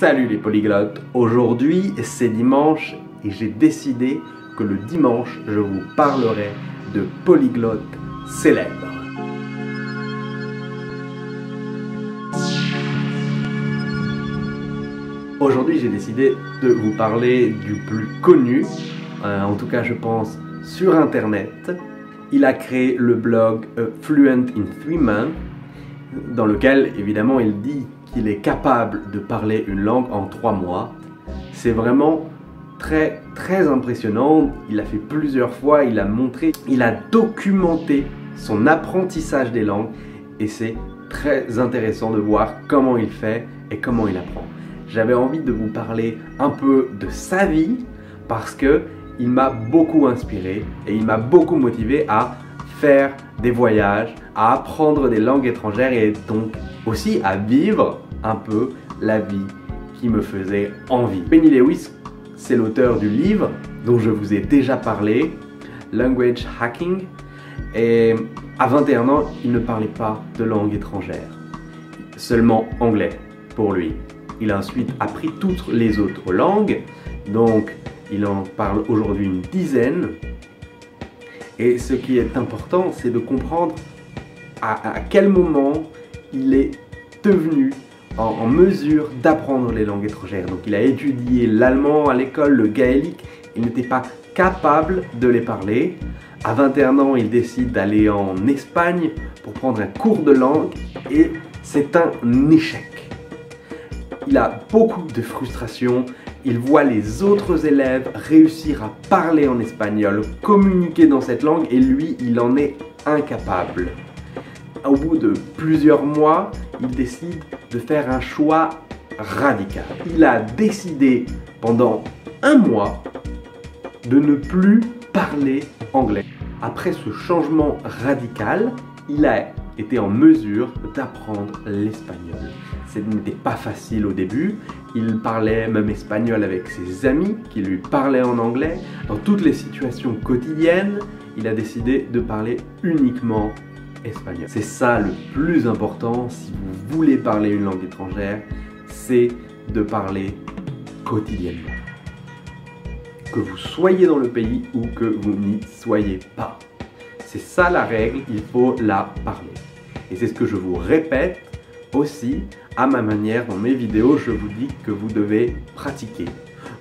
Salut les polyglottes, aujourd'hui c'est dimanche et j'ai décidé que le dimanche je vous parlerai de polyglottes célèbres. Aujourd'hui j'ai décidé de vous parler du plus connu, en tout cas je pense sur internet. Il a créé le blog Fluent in 3 Months, dans lequel évidemment il dit qu'il est capable de parler une langue en 3 mois. C'est vraiment très impressionnant. Il a fait plusieurs fois, il a montré, il a documenté son apprentissage des langues et c'est très intéressant de voir comment il fait et comment il apprend. J'avais envie de vous parler un peu de sa vie parce que il m'a beaucoup inspiré et il m'a beaucoup motivé à faire des voyages, à apprendre des langues étrangères et donc aussi à vivre un peu la vie qui me faisait envie. Benny Lewis, c'est l'auteur du livre dont je vous ai déjà parlé, Language Hacking, et à 21 ans, il ne parlait pas de langue étrangère, seulement anglais pour lui. Il a ensuite appris toutes les autres langues, donc il en parle aujourd'hui une dizaine. Et ce qui est important, c'est de comprendre à quel moment il est devenu en mesure d'apprendre les langues étrangères. Donc il a étudié l'allemand à l'école, le gaélique, il n'était pas capable de les parler. À 21 ans, il décide d'aller en Espagne pour prendre un cours de langue et c'est un échec. Il a beaucoup de frustration, il voit les autres élèves réussir à parler en espagnol, communiquer dans cette langue et lui, il en est incapable. Au bout de plusieurs mois, il décide de faire un choix radical. Il a décidé pendant 1 mois de ne plus parler anglais. Après ce changement radical, il a été en mesure d'apprendre l'espagnol. Ce n'était pas facile au début, il parlait même espagnol avec ses amis qui lui parlaient en anglais. Dans toutes les situations quotidiennes, il a décidé de parler uniquement espagnol. C'est ça le plus important si vous voulez parler une langue étrangère, c'est de parler quotidiennement. Que vous soyez dans le pays ou que vous n'y soyez pas. C'est ça la règle, il faut la parler. Et c'est ce que je vous répète aussi à ma manière dans mes vidéos, je vous dis que vous devez pratiquer.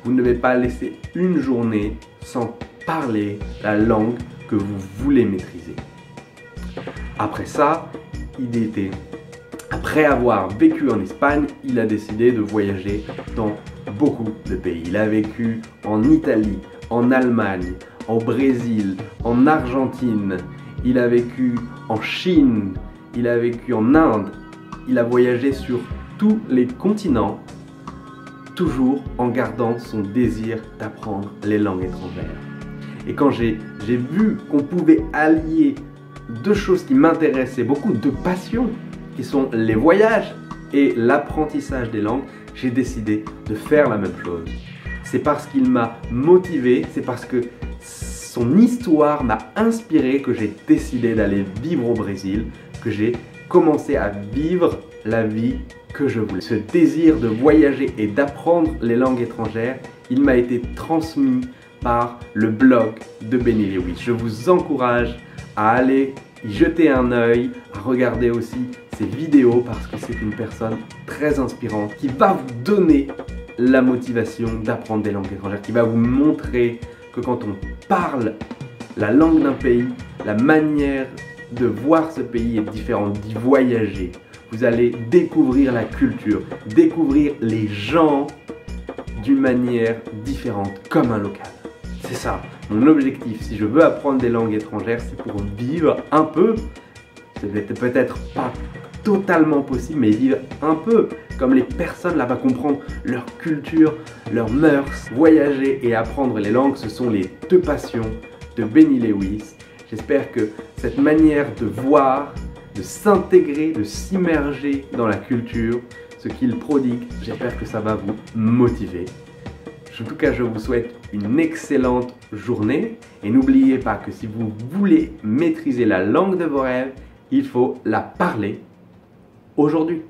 Vous ne devez pas laisser une journée sans parler la langue que vous voulez maîtriser. Après ça, après avoir vécu en Espagne, il a décidé de voyager dans beaucoup de pays. Il a vécu en Italie, en Allemagne, au Brésil, en Argentine, il a vécu en Chine, il a vécu en Inde, il a voyagé sur tous les continents, toujours en gardant son désir d'apprendre les langues étrangères. Et quand j'ai vu qu'on pouvait allier 2 choses qui m'intéressaient beaucoup, 2 passions, qui sont les voyages et l'apprentissage des langues, j'ai décidé de faire la même chose. C'est parce qu'il m'a motivé, c'est parce que son histoire m'a inspiré que j'ai décidé d'aller vivre au Brésil, que j'ai commencé à vivre la vie que je voulais. Ce désir de voyager et d'apprendre les langues étrangères, il m'a été transmis par le blog de Benny Lewis. Je vous encourage à aller y jeter un œil, à regarder aussi ses vidéos parce que c'est une personne très inspirante qui va vous donner la motivation d'apprendre des langues étrangères, qui va vous montrer que quand on parle la langue d'un pays, la manière de voir ce pays est différente, d'y voyager. Vous allez découvrir la culture, découvrir les gens d'une manière différente, comme un local. C'est ça, mon objectif. Si je veux apprendre des langues étrangères, c'est pour vivre un peu. C'est peut-être pas totalement possible, mais vivre un peu comme les personnes là-bas, comprendre leur culture, leurs mœurs. Voyager et apprendre les langues, ce sont les 2 passions de Benny Lewis. J'espère que cette manière de voir, de s'intégrer, de s'immerger dans la culture, ce qu'il prodigue, j'espère que ça va vous motiver. En tout cas, je vous souhaite une excellente journée et n'oubliez pas que si vous voulez maîtriser la langue de vos rêves, il faut la parler aujourd'hui.